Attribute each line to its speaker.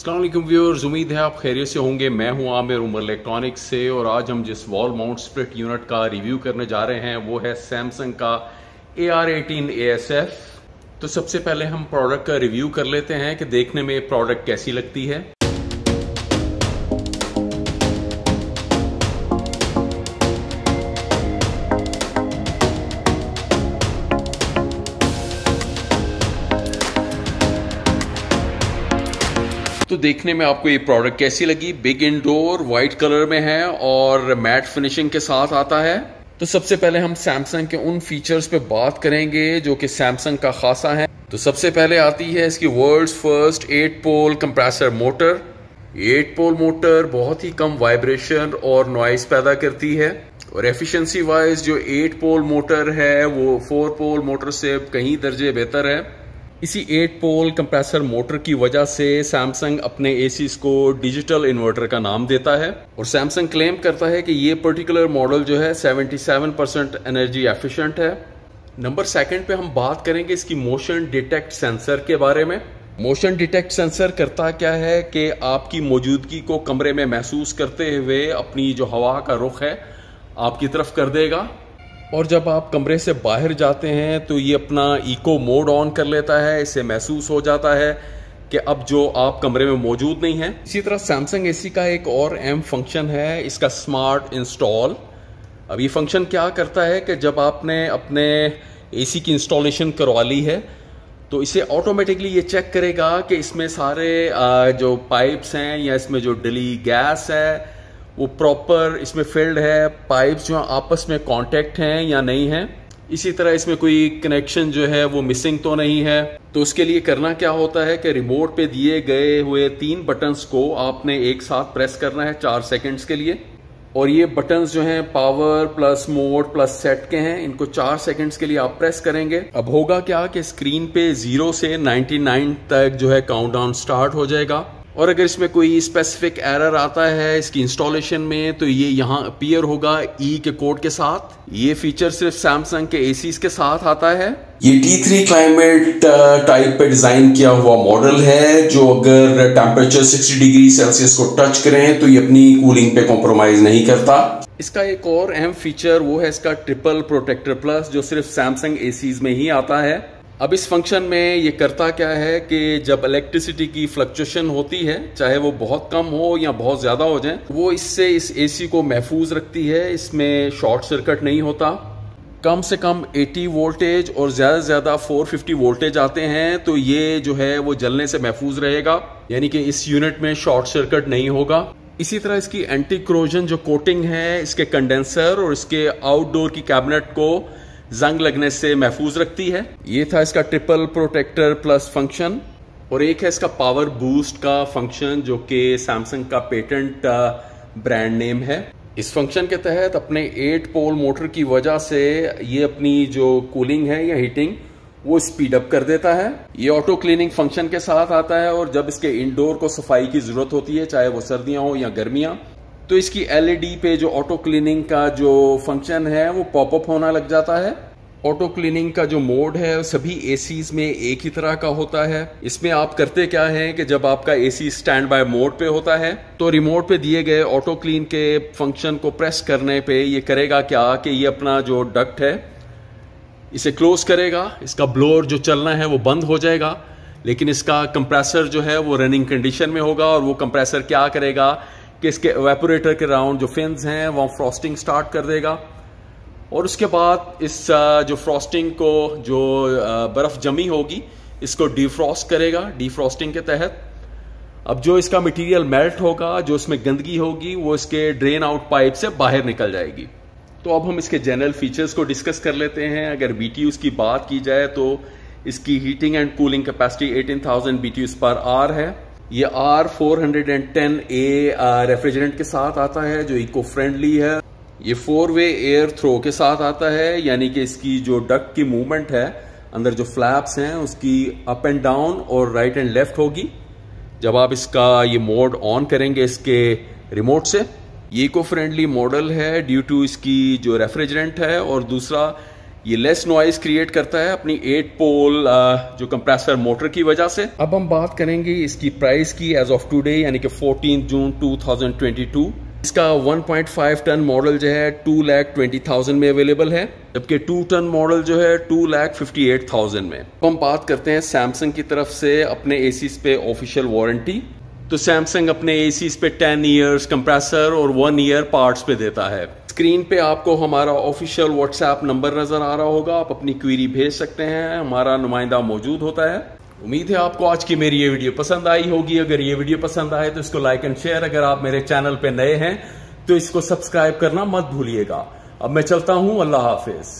Speaker 1: अस्सलाम वालेकुम व्यूअर्स, उम्मीद है आप खैरियत से होंगे। मैं हूं आमिर उमर इलेक्ट्रॉनिक्स से और आज हम जिस वॉल माउंट स्प्लिट यूनिट का रिव्यू करने जा रहे हैं वो है सैमसंग का AR18 ASF। तो सबसे पहले हम प्रोडक्ट का रिव्यू कर लेते हैं कि देखने में प्रोडक्ट कैसी लगती है। तो देखने में आपको ये प्रोडक्ट कैसी लगी। बिग इंडोर वाइट कलर में है और मैट फिनिशिंग के साथ आता है। तो सबसे पहले हम सैमसंग के उन फीचर्स पे बात करेंगे जो कि सैमसंग का खासा है। तो सबसे पहले आती है इसकी वर्ल्ड्स फर्स्ट 8 पोल कंप्रेसर मोटर। 8 पोल मोटर बहुत ही कम वाइब्रेशन और नॉइस पैदा करती है और एफिशिएंसी वाइज जो 8 पोल मोटर है वो 4 पोल मोटर से कहीं दर्जे बेहतर है। इसी 8 पोल कंप्रेसर मोटर की वजह से सैमसंग अपने एसीज को डिजिटल इन्वर्टर का नाम देता है और सैमसंग क्लेम करता है कि ये पर्टिकुलर मॉडल जो है 77% एनर्जी एफिशिएंट है। नंबर सेकंड पे हम बात करेंगे इसकी मोशन डिटेक्ट सेंसर के बारे में। मोशन डिटेक्ट सेंसर करता क्या है कि आपकी मौजूदगी को कमरे में महसूस करते हुए अपनी जो हवा का रुख है आपकी तरफ कर देगा और जब आप कमरे से बाहर जाते हैं तो ये अपना इको मोड ऑन कर लेता है। इससे महसूस हो जाता है कि अब जो आप कमरे में मौजूद नहीं है। इसी तरह सैमसंग एसी का एक और अहम फंक्शन है इसका स्मार्ट इंस्टॉल। अब ये फंक्शन क्या करता है कि जब आपने अपने एसी की इंस्टॉलेशन करवा ली है तो इसे ऑटोमेटिकली ये चेक करेगा कि इसमें सारे जो पाइप्स हैं या इसमें जो डली गैस है वो प्रॉपर इसमें फिल्ड है, पाइप्स जो आपस में कांटेक्ट हैं या नहीं है। इसी तरह इसमें कोई कनेक्शन जो है वो मिसिंग तो नहीं है। तो उसके लिए करना क्या होता है कि रिमोट पे दिए गए हुए 3 बटन्स को आपने एक साथ प्रेस करना है 4 सेकंड्स के लिए और ये बटन्स जो हैं power plus mode plus set के हैं। इनको 4 सेकंड्स के लिए आप प्रेस करेंगे। अब होगा क्या कि स्क्रीन पे 0 से 99 तक जो है काउंटडाउन स्टार्ट हो जाएगा और अगर इसमें कोई स्पेसिफिक एरर आता है इसकी इंस्टॉलेशन में तो ये यहाँ अपीयर होगा ई के कोड के साथ। ये फीचर सिर्फ सैमसंग के एसीज के साथ आता है। ये T3 क्लाइमेट टाइप पे डिजाइन किया हुआ मॉडल है जो अगर टेम्परेचर 60 डिग्री सेल्सियस को टच करें तो ये अपनी कूलिंग पे कॉम्प्रोमाइज नहीं करता। इसका एक और अहम फीचर वो है इसका ट्रिपल प्रोटेक्टर प्लस जो सिर्फ सैमसंग एसीज में ही आता है। अब इस फंक्शन में ये करता क्या है कि जब इलेक्ट्रिसिटी की फ्लक्चुएशन होती है चाहे वो बहुत कम हो या बहुत ज्यादा हो जाए वो इससे इस एसी को महफूज रखती है। इसमें शॉर्ट सर्किट नहीं होता। कम से कम 80 वोल्टेज और ज्यादा से ज्यादा 450 वोल्टेज आते हैं तो ये जो है वो जलने से महफूज रहेगा, यानी कि इस यूनिट में शॉर्ट सर्किट नहीं होगा। इसी तरह इसकी एंटी क्रोजन जो कोटिंग है इसके कंडेंसर और इसके आउटडोर की कैबिनेट को जंग लगने से महफूज रखती है। ये था इसका ट्रिपल प्रोटेक्टर प्लस फंक्शन और एक है इसका पावर बूस्ट का फंक्शन जो कि सैमसंग का पेटेंट ब्रांड नेम है। इस फंक्शन के तहत अपने 8 पोल मोटर की वजह से ये अपनी जो कूलिंग है या हीटिंग वो स्पीड अप कर देता है। ये ऑटो क्लीनिंग फंक्शन के साथ आता है और जब इसके इंडोर को सफाई की जरूरत होती है चाहे वो सर्दियां हो या गर्मियां तो इसकी LED पे जो ऑटो क्लीनिंग का जो फंक्शन है वो पॉपअप होना लग जाता है। ऑटो क्लीनिंग का जो मोड है सभी एसीज में एक ही तरह का होता है। इसमें आप करते क्या है कि जब आपका एसी स्टैंड बाय मोड पे होता है तो रिमोट पे दिए गए ऑटो क्लीन के फंक्शन को प्रेस करने पे ये करेगा क्या कि ये अपना जो डक्ट है इसे क्लोज करेगा। इसका ब्लोअर जो चलना है वो बंद हो जाएगा लेकिन इसका कंप्रेसर जो है वो रनिंग कंडीशन में होगा और वो कंप्रेसर क्या करेगा कि इसके एवेपोरेटर के राउंड जो फिन्स हैं वहाँ फ्रॉस्टिंग स्टार्ट कर देगा और उसके बाद इस जो फ्रॉस्टिंग को जो बर्फ जमी होगी इसको डिफ्रॉस्ट करेगा। डिफ्रॉस्टिंग के तहत अब जो इसका मटेरियल मेल्ट होगा, जो इसमें गंदगी होगी वो इसके ड्रेन आउट पाइप से बाहर निकल जाएगी। तो अब हम इसके जनरल फीचर्स को डिस्कस कर लेते हैं। अगर BTUs की बात की जाए तो इसकी heating and cooling capacity 18,000 BTUs per hour है। ये R410A रेफ्रिजरेंट के साथ आता है जो इको फ्रेंडली है। ये 4-वे एयर थ्रो के साथ आता है, यानी कि इसकी जो डक्ट की मूवमेंट है अंदर जो फ्लैप्स हैं उसकी अप एंड डाउन और राइट एंड लेफ्ट होगी जब आप इसका ये मोड ऑन करेंगे इसके रिमोट से। ये इको फ्रेंडली मॉडल है ड्यू टू इसकी जो रेफ्रिजरेंट है और दूसरा ये लेस नॉइज क्रिएट करता है अपनी 8 पोल जो कंप्रेसर मोटर की वजह से। अब हम बात करेंगे इसकी प्राइस की एज ऑफ टुडे, यानी कि 14 जून 2022। इसका 1.5 टन मॉडल जो है 2,20,000 में अवेलेबल है, जबकि 2 टन मॉडल जो है 2,58,000 में। तो हम बात करते हैं सैमसंग की तरफ से अपने एसीज पे ऑफिशियल वारंटी। तो सैमसंग अपने एसीज पे 10 ईयर्स कंप्रेसर और 1 ईयर पार्ट्स पे देता है। स्क्रीन पे आपको हमारा ऑफिशियल व्हाट्सएप नंबर नजर आ रहा होगा, आप अपनी क्वेरी भेज सकते हैं, हमारा नुमाइंदा मौजूद होता है। उम्मीद है आपको आज की मेरी ये वीडियो पसंद आई होगी। अगर ये वीडियो पसंद आए तो इसको लाइक एंड शेयर, अगर आप मेरे चैनल पे नए हैं तो इसको सब्सक्राइब करना मत भूलिएगा। अब मैं चलता हूं, अल्लाह हाफिज।